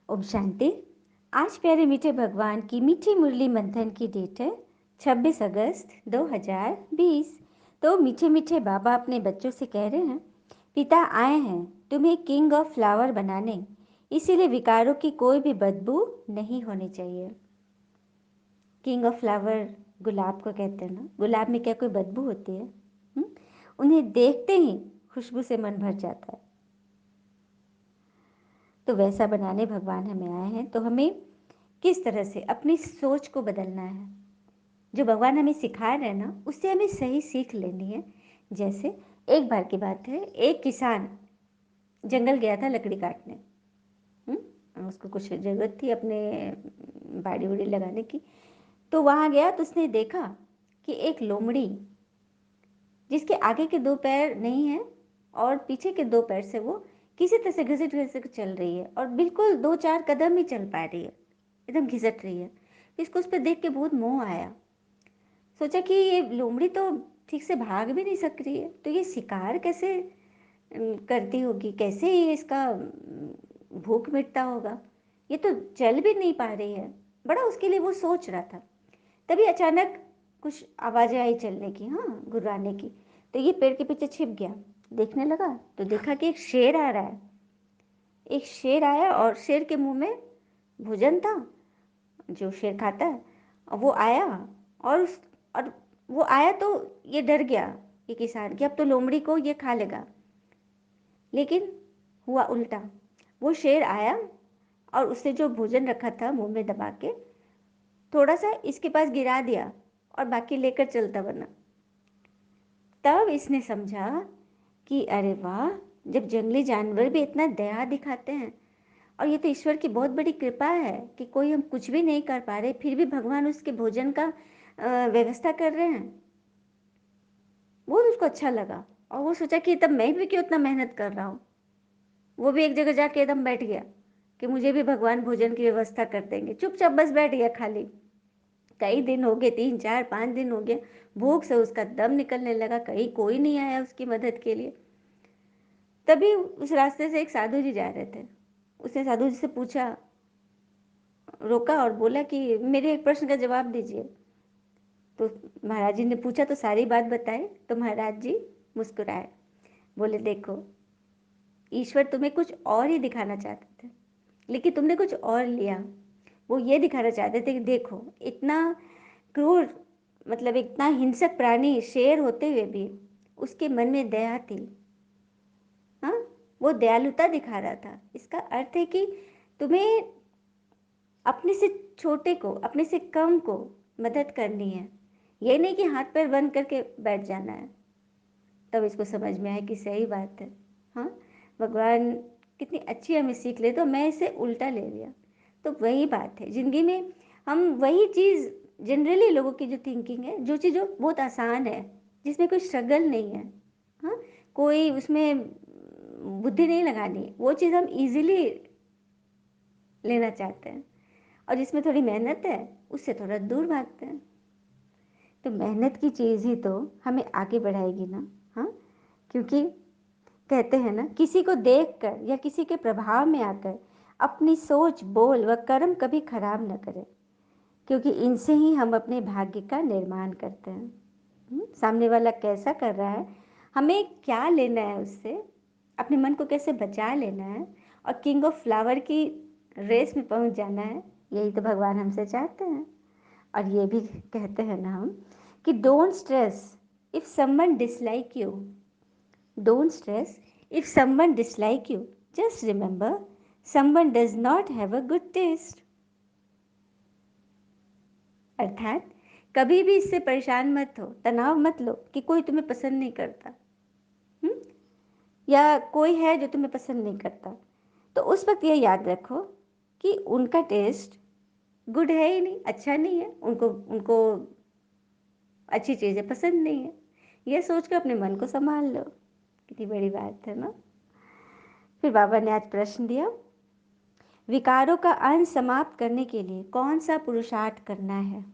ओम शांति। आज प्यारे मीठे भगवान की मीठी मुरली मंथन की डेट है 26 अगस्त 2020। तो मीठे मीठे बाबा अपने बच्चों से कह रहे हैं, पिता आए हैं तुम्हें किंग ऑफ फ्लावर बनाने, इसीलिए विकारों की कोई भी बदबू नहीं होनी चाहिए। किंग ऑफ फ्लावर गुलाब को कहते हैं ना, गुलाब में क्या कोई बदबू होती है? उन्हें देखते ही खुशबू से मन भर जाता है। तो वैसा बनाने भगवान हमें आए हैं। तो हमें किस तरह से अपनी सोच को बदलना है, जो भगवान हमें सिखा रहे हैं ना, उससे हमें सही सीख लेनी है। जैसे एक बार की बात है, एक किसान जंगल गया था लकड़ी काटने। उसको कुछ ज़रूरत थी अपने बाड़ी उड़ी लगाने की। तो वहाँ गया तो उसने देखा कि एक लोमड़ी, जिसके आगे के दो पैर नहीं हैं और पीछे के दो पैर से वो किसी तरह से घिसट घिसट चल रही है और बिल्कुल 2-4 कदम ही चल पा रही है, एकदम घिसट रही है। इसको उस पर देख के बहुत मोह आया। सोचा कि ये लोमड़ी तो ठीक से भाग भी नहीं सक रही है, तो ये शिकार कैसे करती होगी, कैसे ये इसका भूख मिटता होगा, ये तो चल भी नहीं पा रही है। बड़ा उसके लिए वो सोच रहा था। तभी अचानक कुछ आवाज़ें आई चलने की, हाँ, गुर्राने की। तो ये पेड़ के पीछे छिप गया, देखने लगा तो देखा कि एक शेर आ रहा है। एक शेर आया और शेर के मुंह में भोजन था जो शेर खाता है। और वो आया और वो आया तो ये डर गया ये किसान कि अब तो लोमड़ी को ये खा लेगा। लेकिन हुआ उल्टा। वो शेर आया और उसने जो भोजन रखा था मुंह में दबा के थोड़ा सा इसके पास गिरा दिया और बाकी लेकर चलता बना। तब इसने समझा कि अरे वाह, जब जंगली जानवर भी इतना दया दिखाते हैं, और ये तो ईश्वर की बहुत बड़ी कृपा है कि कोई हम कुछ भी नहीं कर पा रहे फिर भी भगवान उसके भोजन का व्यवस्था कर रहे हैं। बहुत उसको अच्छा लगा और वो सोचा कि तब मैं भी क्यों इतना मेहनत कर रहा हूँ। वो भी एक जगह जाके एकदम बैठ गया कि मुझे भी भगवान भोजन की व्यवस्था कर देंगे। चुपचाप बस बैठ गया खाली। कई दिन हो गए, 3 4 5 दिन हो गए। भूख से उसका दम निकलने लगा, कहीं कोई नहीं आया उसकी मदद के लिए। तभी उस रास्ते से एक साधु जी जा रहे थे। उसने साधु जी से पूछा, रोका और बोला कि मेरे एक प्रश्न का जवाब दीजिए। तो महाराज जी ने पूछा तो सारी बात बताई। तो महाराज जी मुस्कुराए, बोले देखो, ईश्वर तुम्हें कुछ और ही दिखाना चाहते थे, लेकिन तुमने कुछ और लिया। वो ये दिखाना चाहते थे कि देखो, इतना क्रूर, मतलब इतना हिंसक प्राणी शेर होते हुए भी उसके मन में दया थी। हाँ, वो दयालुता दिखा रहा था। इसका अर्थ है कि तुम्हें अपने से छोटे को, अपने से कम को मदद करनी है, ये नहीं कि हाथ पैर बंद करके बैठ जाना है। तब इसको समझ में आया कि सही बात है। हाँ, भगवान कितनी अच्छी हमें सीख ले, तो मैं इसे उल्टा ले लिया। तो वही बात है ज़िंदगी में, हम वही चीज़, जनरली लोगों की जो थिंकिंग है, जो चीज़ जो बहुत आसान है, जिसमें कोई स्ट्रगल नहीं है, हाँ, कोई उसमें बुद्धि नहीं लगानी, वो चीज़ हम इजीली लेना चाहते हैं। और जिसमें थोड़ी मेहनत है उससे थोड़ा दूर भागते हैं। तो मेहनत की चीज़ ही तो हमें आगे बढ़ाएगी ना। हाँ, क्योंकि कहते हैं ना, किसी को देखकर या किसी के प्रभाव में आकर अपनी सोच, बोल व कर्म कभी खराब न करें, क्योंकि इनसे ही हम अपने भाग्य का निर्माण करते हैं। सामने वाला कैसा कर रहा है, हमें क्या लेना है उससे, अपने मन को कैसे बचा लेना है और किंग ऑफ फ्लावर की रेस में पहुंच जाना है, यही तो भगवान हमसे चाहते हैं। और ये भी कहते हैं ना हम कि don't stress if someone dislike you, don't stress if someone dislike you, just remember someone does not have a good taste. अर्थात कभी भी इससे परेशान मत हो, तनाव मत लो कि कोई तुम्हें पसंद नहीं करता, या कोई है जो तुम्हें पसंद नहीं करता। तो उस वक्त ये याद रखो कि उनका टेस्ट गुड है ही नहीं, अच्छा नहीं है, उनको उनको अच्छी चीज़ें पसंद नहीं है। ये सोच कर अपने मन को संभाल लो। कितनी बड़ी बात है ना। फिर बाबा ने आज प्रश्न दिया, विकारों का अंश समाप्त करने के लिए कौन सा पुरुषार्थ करना है?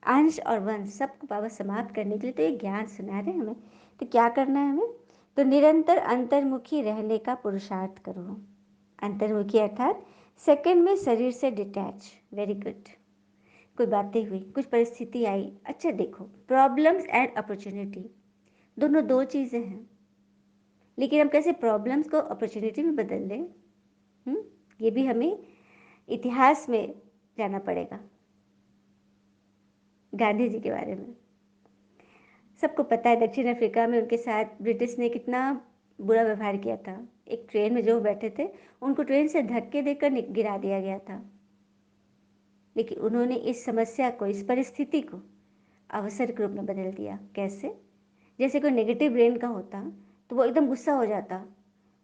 अंश और वंश सबको बाबा समाप्त करने के लिए तो ये ज्ञान सुना रहे हैं हमें। तो क्या करना है हमें? तो निरंतर अंतर्मुखी रहने का पुरुषार्थ करो। अंतर्मुखी अर्थात सेकंड में शरीर से डिटैच, वेरी गुड। कोई बातें हुई, कुछ परिस्थिति आई, अच्छा देखो, प्रॉब्लम्स एंड अपॉर्चुनिटी दोनों दो चीज़ें हैं, लेकिन हम कैसे प्रॉब्लम्स को अपॉर्चुनिटी में बदल लें, ये भी हमें इतिहास में जाना पड़ेगा। गांधी जी के बारे में सबको पता है, दक्षिण अफ्रीका में उनके साथ ब्रिटिश ने कितना बुरा व्यवहार किया था। एक ट्रेन में जो बैठे थे उनको ट्रेन से धक्के देकर गिरा दिया गया था, लेकिन उन्होंने इस समस्या को, इस परिस्थिति को अवसर के रूप में बदल दिया। कैसे? जैसे कोई नेगेटिव ब्रेन का होता तो वो एकदम गुस्सा हो जाता,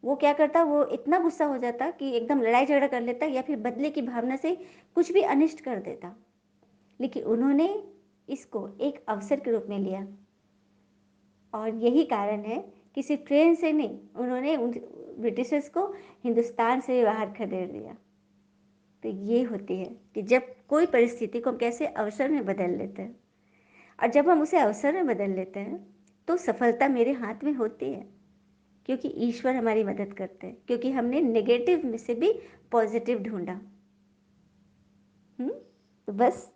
वो क्या करता, वो इतना गुस्सा हो जाता कि एकदम लड़ाई झगड़ा कर लेता या फिर बदले की भावना से कुछ भी अनिष्ट कर देता। लेकिन उन्होंने इसको एक अवसर के रूप में लिया, और यही कारण है कि सिर्फ ट्रेन से नहीं, उन्होंने उन ब्रिटिशर्स को हिंदुस्तान से बाहर खदेड़ दिया। तो ये होती है कि जब कोई परिस्थिति को हम कैसे अवसर में बदल लेते हैं, और जब हम उसे अवसर में बदल लेते हैं तो सफलता मेरे हाथ में होती है, क्योंकि ईश्वर हमारी मदद करते हैं, क्योंकि हमने नेगेटिव में से भी पॉजिटिव ढूंढा। तो बस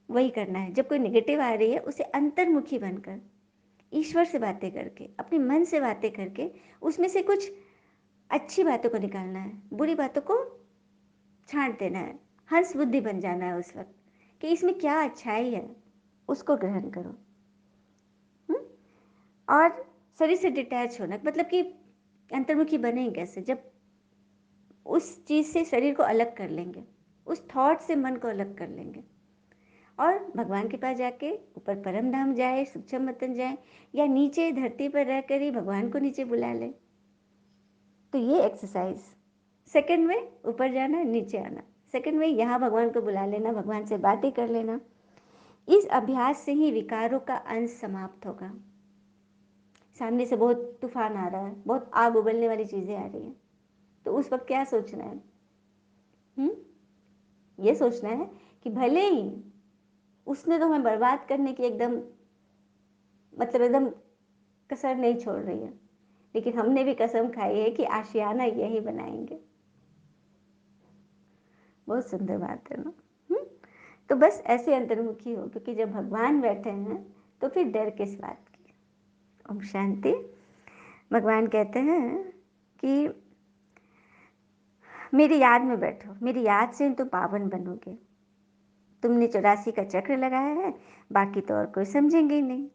वही करना है, जब कोई नेगेटिव आ रही है उसे अंतर्मुखी बनकर, ईश्वर से बातें करके, अपने मन से बातें करके, उसमें से कुछ अच्छी बातों को निकालना है, बुरी बातों को छांट देना है, हंस बुद्धि बन जाना है उस वक्त कि इसमें क्या अच्छाई है, उसको ग्रहण करो। और शरीर से डिटैच होना मतलब कि अंतर्मुखी बनेंगे कैसे? जब उस चीज़ से शरीर को अलग कर लेंगे, उस थॉट से मन को अलग कर लेंगे, और भगवान के पास जाके ऊपर परम धाम जाए, सूक्ष्म वतन जाए, या नीचे धरती पर रहकर ही भगवान को नीचे बुला ले। तो ये एक्सरसाइज, सेकंड में ऊपर जाना, नीचे आना, सेकंड में यहाँ भगवान को बुला लेना, भगवान से बातें कर लेना, इस अभ्यास से ही विकारों का अंश समाप्त होगा। सामने से बहुत तूफान आ रहा है, बहुत आग उगलने वाली चीज़ें आ रही हैं, तो उस वक्त क्या सोचना है? ये सोचना है कि भले ही उसने तो हमें बर्बाद करने की एकदम मतलब एकदम कसर नहीं छोड़ रही है, लेकिन हमने भी कसम खाई है कि आशियाना यही बनाएंगे। बहुत सुंदर बात है ना। तो बस ऐसे अंतर्मुखी हो, क्योंकि जब भगवान बैठे हैं तो फिर डर किस बात की। ओम शांति। भगवान कहते हैं कि मेरी याद में बैठो, मेरी याद से तुम पावन बनोगे। तुमने 84 का चक्र लगाया है, बाकी तो और कोई समझेंगे ही नहीं।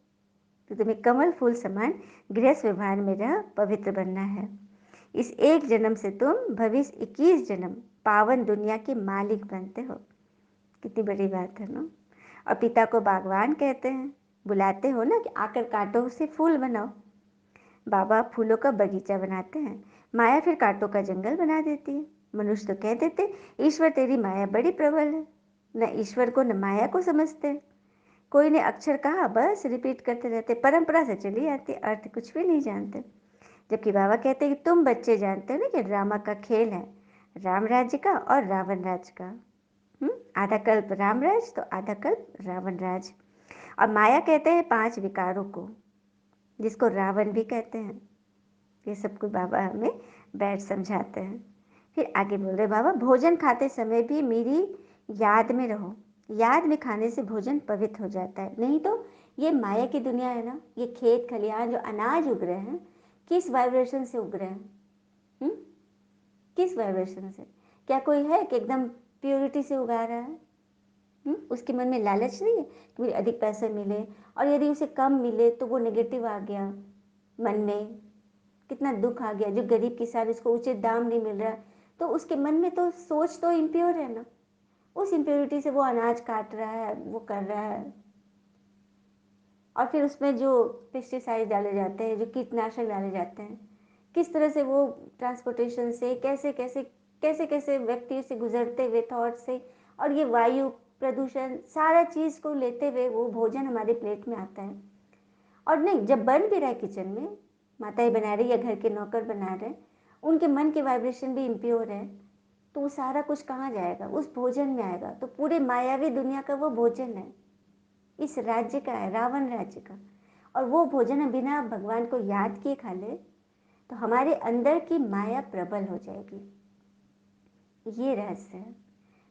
तो तुम्हें कमल फूल समान गृहस्थ व्यवहार में रह पवित्र बनना है। इस एक जन्म से तुम भविष्य 21 जन्म पावन दुनिया के मालिक बनते हो। कितनी बड़ी बात है ना। और पिता को बागवान कहते हैं, बुलाते हो ना कि आकर कांटों से फूल बनाओ। बाबा फूलों का बगीचा बनाते हैं, माया फिर कांटों का जंगल बना देती है। मनुष्य तो कह देते ईश्वर तेरी माया बड़ी प्रबल है, न ईश्वर को न माया को समझते। कोई ने अक्षर कहा, बस रिपीट करते रहते, परंपरा से चली आती, अर्थ कुछ भी नहीं जानते। जबकि बाबा कहते हैं कि तुम बच्चे जानते हो ना कि ड्रामा का खेल है राम राज्य का और रावण राज्य का। आधा कल्प राम राज तो आधा कल्प रावण राज। और माया कहते हैं 5 विकारों को, जिसको रावण भी कहते हैं। ये सब कुछ बाबा हमें बैठ समझाते हैं। फिर आगे बोल रहे बाबा, भोजन खाते समय भी मेरी याद में रहो। याद में खाने से भोजन पवित्र हो जाता है, नहीं तो ये माया की दुनिया है ना, ये खेत खलियान जो अनाज उग रहे हैं, किस वाइब्रेशन से उग रहे हैं? किस वाइब्रेशन से? क्या कोई है कि एकदम प्योरिटी से उगा रहा है? उसके मन में लालच नहीं है कि मुझे अधिक पैसे मिले, और यदि उसे कम मिले तो वो नेगेटिव आ गया मन में, कितना दुख आ गया। जो गरीब किसान, उसको उचित दाम नहीं मिल रहा, तो उसके मन में तो सोच तो इम्प्योर है ना, उस इम्प्योरिटी से वो अनाज काट रहा है, वो कर रहा है। और फिर उसमें जो पेस्टिसाइड डाले जाते हैं, जो कीटनाशक डाले जाते हैं, किस तरह से वो ट्रांसपोर्टेशन से कैसे कैसे कैसे कैसे व्यक्ति से गुजरते हुए थॉट से, और ये वायु प्रदूषण सारा चीज़ को लेते हुए वो भोजन हमारे प्लेट में आता है। और नहीं, जब बन भी रहा है किचन में, माताएं बना रही या घर के नौकर बना रहे, उनके मन के वाइब्रेशन भी इम्प्योर है, तो वो सारा कुछ कहाँ जाएगा? उस भोजन में आएगा। तो पूरे मायावी दुनिया का वो भोजन है, इस राज्य का है, रावण राज्य का। और वो भोजन हम बिना भगवान को याद किए खा ले तो हमारे अंदर की माया प्रबल हो जाएगी। ये रहस्य है।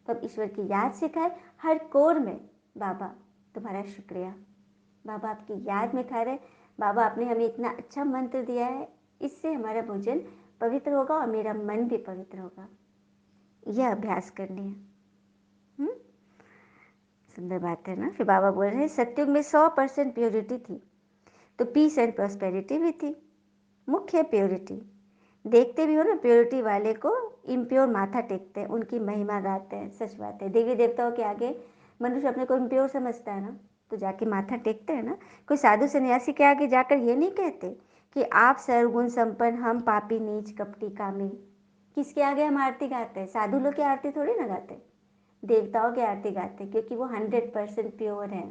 तो अब ईश्वर की याद सिखाए हर कोर में, बाबा तुम्हारा शुक्रिया, बाबा आपकी याद में खा रहे, बाबा आपने हमें इतना अच्छा मंत्र दिया है, इससे हमारा भोजन पवित्र होगा और मेरा मन भी पवित्र होगा। यह अभ्यास करनी है। सुंदर बात है ना। फिर बाबा बोल रहे हैं सत्युग में 100% प्योरिटी थी, तो पीस एंड प्रॉस्पेरिटी भी थी। मुख्य प्योरिटी, देखते भी हो ना, प्योरिटी वाले को इम्प्योर माथा टेकते हैं, उनकी महिमा गाते हैं। सच बात है, देवी देवताओं के आगे मनुष्य अपने को इम्प्योर समझता है ना, तो जाके माथा टेकते हैं ना। कोई साधु सन्यासी के आगे जाकर ये नहीं कहते कि आप सर्वगुण संपन्न, हम पापी नीच कपटी कामी। किसके आगे हम आरती गाते हैं? साधु लोग की आरती थोड़ी ना गाते, देवताओं की आरती गाते, क्योंकि वो 100% प्योर है।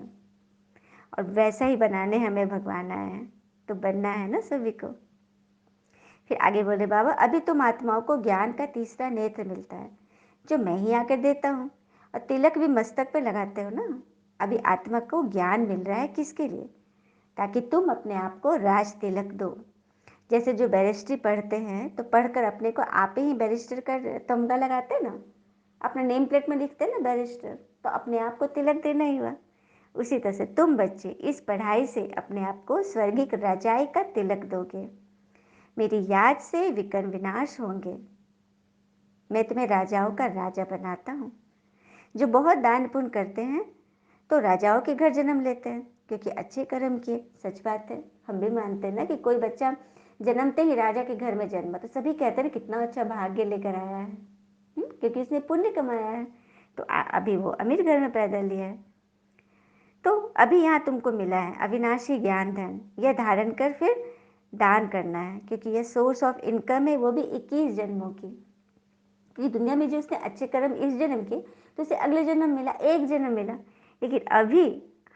और वैसा ही बनाने हमें भगवान आए हैं, तो बनना है ना सभी को। फिर आगे बोले बाबा, अभी तुम आत्माओं को ज्ञान का तीसरा नेत्र मिलता है, जो मैं ही आकर देता हूँ, और तिलक भी मस्तक पे लगाते हो ना। अभी आत्मा को ज्ञान मिल रहा है, किसके लिए? ताकि तुम अपने आप को राज तिलक दो। जैसे जो बैरिस्ट्री पढ़ते हैं, तो पढ़कर अपने को आप ही बैरिस्टर का तमगा लगाते हैं ना, अपने नेम प्लेट में लिखते हैं ना बैरिस्टर, तो अपने आप को तिलक देना ही हुआ। उसी तरह से तुम बच्चे इस पढ़ाई से अपने आप को स्वर्गिक राजाई का तिलक दोगे। मेरी याद से विकर्ण विनाश होंगे। मैं तुम्हें राजाओं का राजा बनाता हूँ। जो बहुत दान पुण्य करते हैं तो राजाओं के घर जन्म लेते हैं, क्योंकि अच्छे कर्म किए। सच बात है, हम भी मानते हैं ना कि कोई बच्चा जन्मते ही राजा के घर में जन्मा, तो सभी कहते हैं कितना अच्छा भाग्य लेकर आया है, क्योंकि इसने पुण्य कमाया है। तो अभी वो अमीर घर में पैदा लिया है। तो अभी यहाँ तुमको मिला है अविनाशी ज्ञान धन, यह धारण कर फिर दान करना है, क्योंकि यह सोर्स ऑफ इनकम है, वो भी 21 जन्मों की। क्योंकि दुनिया में जो उसने अच्छे कर्म इस जन्म के, तो उसे अगले जन्म मिला, एक जन्म मिला। लेकिन अभी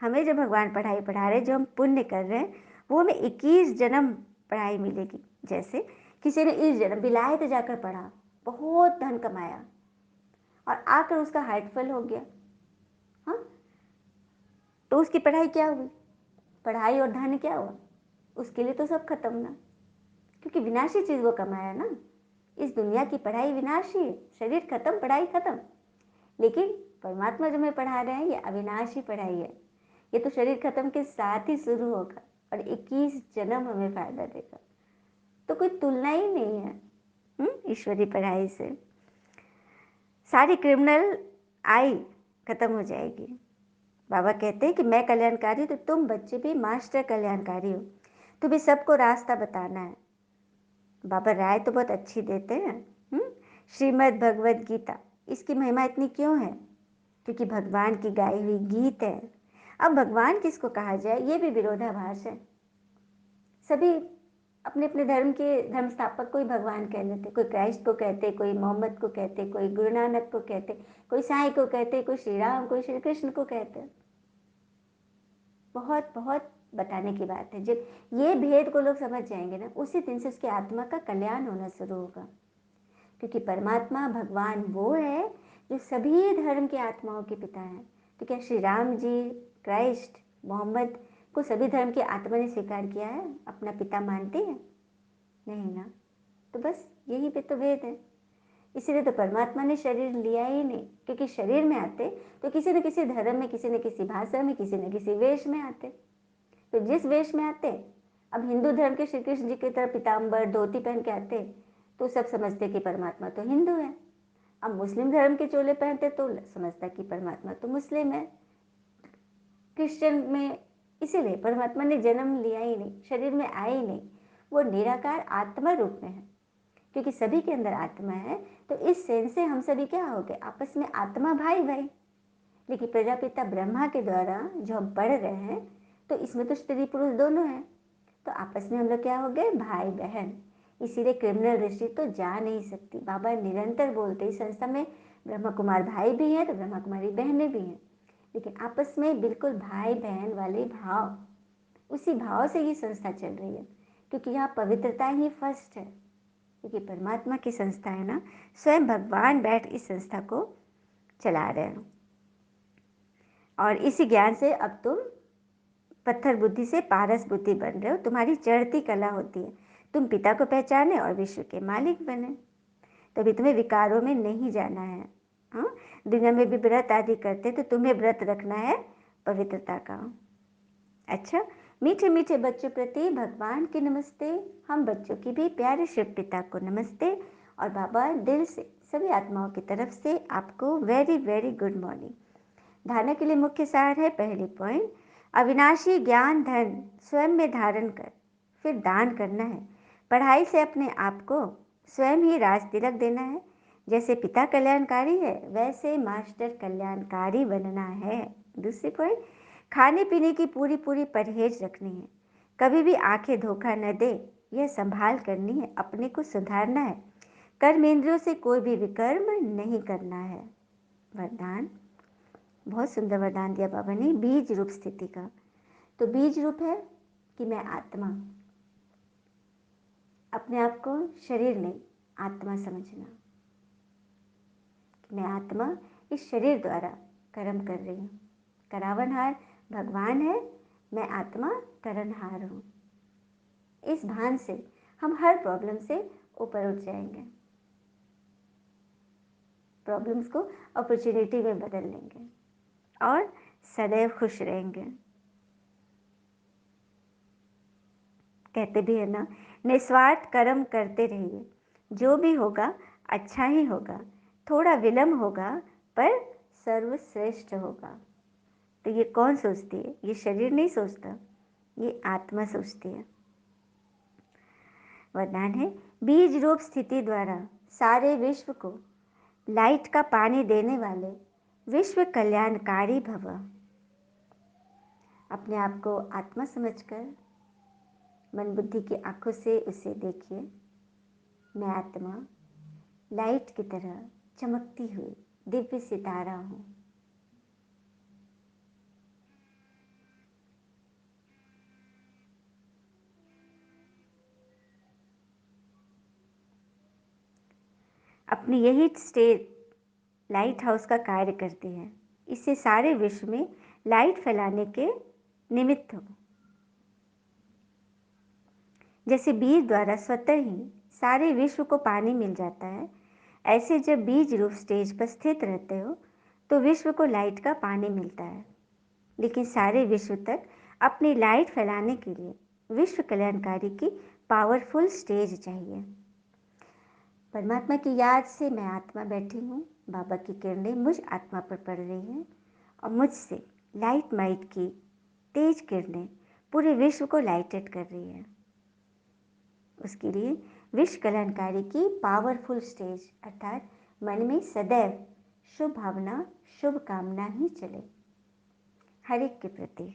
हमें जो भगवान पढ़ाई पढ़ा रहे, जो हम पुण्य कर रहे हैं, वो हमें 21 जन्म पढ़ाई मिलेगी। जैसे किसी ने इस जन्म बिलायत जाकर पढ़ा, बहुत धन कमाया, और आकर उसका हार्टफेल हो गया, हाँ, तो उसकी पढ़ाई क्या हुई? पढ़ाई और धन क्या हुआ? उसके लिए तो सब खत्म ना, क्योंकि विनाशी चीज वो कमाया ना। इस दुनिया की पढ़ाई विनाशी है, शरीर खत्म, पढ़ाई खत्म। लेकिन परमात्मा जो हमें पढ़ा रहे हैं, ये अविनाशी पढ़ाई है। ये तो शरीर खत्म के साथ ही शुरू होगा और 21 जन्म हमें फायदा देगा। तो कोई तुलना ही नहीं है ईश्वरी पढ़ाई से। सारी क्रिमिनल आई खत्म हो जाएगी। बाबा कहते हैं कि मैं कल्याणकारी हूँ, तो तुम बच्चे भी मास्टर कल्याणकारी हो। तुम्हें सबको रास्ता बताना है। बाबा राय तो बहुत अच्छी देते हैं। श्रीमद् भगवद गीता, इसकी महिमा इतनी क्यों है? क्योंकि भगवान की गाई हुई गीत है। अब भगवान किसको कहा जाए, ये भी विरोधाभास है। सभी अपने अपने धर्म के धर्म स्थापक को ही भगवान कह लेते। कोई क्राइस्ट को कहते, कोई मोहम्मद को कहते, कोई गुरु नानक को कहते, कोई साईं को कहते, कोई श्री राम, कोई श्री कृष्ण को कहते। बहुत बहुत बताने की बात है। जब ये भेद को लोग समझ जाएंगे ना, उसी दिन से उसकी आत्मा का कल्याण होना शुरू होगा। क्योंकि परमात्मा भगवान वो है जो सभी धर्म के आत्माओं के पिता हैं। तो क्या श्री राम जी, क्राइस्ट, मोहम्मद को सभी धर्म की आत्मा ने स्वीकार किया है, अपना पिता मानती है? नहीं ना। तो बस यही पे तो भेद है। इसीलिए तो परमात्मा ने शरीर लिया ही नहीं, क्योंकि शरीर में आते तो किसी न किसी धर्म में, किसी न किसी भाषा में, किसी न किसी वेश में आते। तो जिस वेश में आते, अब हिंदू धर्म के श्री कृष्ण जी की तरह पीताम्बर धोती पहन के आते, तो सब समझते कि परमात्मा तो हिंदू है। अब मुस्लिम धर्म के चोले पहनते तो समझता कि परमात्मा तो मुस्लिम है। क्रिश्चियन में, इसीलिए परमात्मा ने जन्म लिया ही नहीं, शरीर में आए ही नहीं। वो निराकार आत्मा रूप में है, क्योंकि सभी के अंदर आत्मा है। तो इस सेंस से हम सभी क्या हो गए, आपस में आत्मा भाई भाई। लेकिन प्रजापिता ब्रह्मा के द्वारा जो हम पढ़ रहे हैं, तो इसमें तो स्त्री पुरुष दोनों हैं, तो आपस में हम लोग क्या हो गए, भाई बहन। इसीलिए क्रिमिनल दृष्टि तो जा नहीं सकती। बाबा निरंतर बोलते, इस संस्था में ब्रह्मा कुमार भाई भी हैं तो ब्रह्मा कुमारी बहनें भी हैं, लेकिन आपस में बिल्कुल भाई बहन वाले भाव, उसी भाव से ये संस्था चल रही है। क्योंकि यहाँ पवित्रता ही फर्स्ट है, क्योंकि परमात्मा की संस्था है ना, स्वयं भगवान बैठ इस संस्था को चला रहे हैं। और इसी ज्ञान से अब तुम पत्थर बुद्धि से पारस बुद्धि बन रहे हो। तुम्हारी चढ़ती कला होती है, तुम पिता को पहचाने और विश्व के मालिक बने। तभी तुम्हें विकारों में नहीं जाना है। हाँ, दुनिया में भी व्रत आदि करते तो तुम्हें व्रत रखना है पवित्रता का। अच्छा, मीठे मीठे बच्चों प्रति भगवान की नमस्ते। हम बच्चों की भी प्यारे शिव पिता को नमस्ते। और बाबा दिल से सभी आत्माओं की तरफ से आपको वेरी वेरी गुड मॉर्निंग। धारणा के लिए मुख्य सार है, पहली पॉइंट, अविनाशी ज्ञान धन स्वयं में धारण कर फिर दान करना है। पढ़ाई से अपने आप को स्वयं ही राज तिलक देना है। जैसे पिता कल्याणकारी है वैसे मास्टर कल्याणकारी बनना है। दूसरी पॉइंट, खाने पीने की पूरी पूरी परहेज रखनी है। कभी भी आंखें धोखा न दे, यह संभाल करनी है, अपने को सुधारना है। कर्म इंद्रियों से कोई भी विकर्म नहीं करना है। वरदान, बहुत सुंदर वरदान दिया बाबा ने बीज रूप स्थिति का। तो बीज रूप है कि मैं आत्मा, अपने आप को शरीर नहीं आत्मा समझना कि मैं आत्मा इस शरीर द्वारा कर्म कर रही हूँ। करावनहार भगवान है, मैं आत्मा करनहार हूँ। इस भान से हम हर प्रॉब्लम से ऊपर उठ जाएंगे, प्रॉब्लम्स को अपॉर्चुनिटी में बदल लेंगे और सदैव खुश रहेंगे। कहते भी है ना, निस्वार्थ कर्म करते रहिए, जो भी होगा अच्छा ही होगा। थोड़ा विलम्ब होगा पर सर्वश्रेष्ठ होगा। तो ये कौन सोचती है? ये शरीर नहीं सोचता, ये आत्मा सोचती है। वरदान है, बीज रूप स्थिति द्वारा सारे विश्व को लाइट का पानी देने वाले विश्व कल्याणकारी भव। अपने आप को आत्मा समझकर मन बुद्धि की आंखों से उसे देखिए। मैं आत्मा लाइट की तरह चमकती हुई दिव्य सितारा हूँ। अपनी यही स्टेज लाइट हाउस का कार्य करती है। इससे सारे विश्व में लाइट फैलाने के निमित्त हो। जैसे बीज द्वारा स्वतः ही सारे विश्व को पानी मिल जाता है, ऐसे जब बीज रूप स्टेज पर स्थित रहते हो तो विश्व को लाइट का पानी मिलता है। लेकिन सारे विश्व तक अपनी लाइट फैलाने के लिए विश्व कल्याणकारी की पावरफुल स्टेज चाहिए। परमात्मा की याद से मैं आत्मा बैठी हूँ। बाबा की किरणें मुझ आत्मा पर पड़ रही हैं और मुझसे लाइट माइट की तेज किरणें पूरे विश्व को लाइटेड कर रही है। उसके लिए विश्व कल्याणकारी की पावरफुल स्टेज अर्थात मन में सदैव शुभ भावना शुभ कामना ही चले हर एक के प्रति।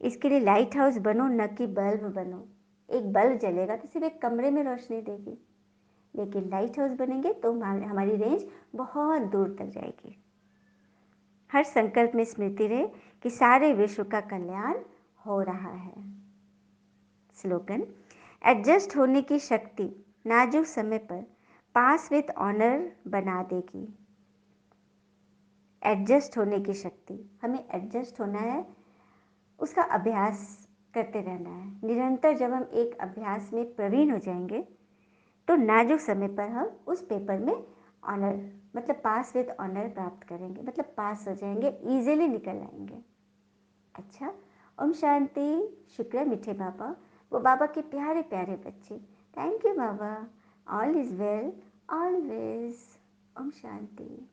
इसके लिए लाइट हाउस बनो, न कि बल्ब बनो। एक बल्ब जलेगा तो सिर्फ एक कमरे में रोशनी देगी, लेकिन लाइट हाउस बनेंगे तो हमारी रेंज बहुत दूर तक जाएगी। हर संकल्प में स्मृति रहे कि सारे विश्व का कल्याण हो रहा है। स्लोगन, एडजस्ट होने की शक्ति नाजुक समय पर पास विद ऑनर बना देगी। एडजस्ट होने की शक्ति, हमें एडजस्ट होना है, उसका अभ्यास करते रहना है निरंतर। जब हम एक अभ्यास में प्रवीण हो जाएंगे तो नाजुक समय पर हम उस पेपर में ऑनर मतलब पास विद ऑनर प्राप्त करेंगे, मतलब पास हो जाएंगे, इजीली निकल आएंगे। अच्छा, ओम शांति। शुक्र है मीठे बाबा, वो बाबा के प्यारे प्यारे बच्चे। Thank you Baba. All is well always. ओम शांति।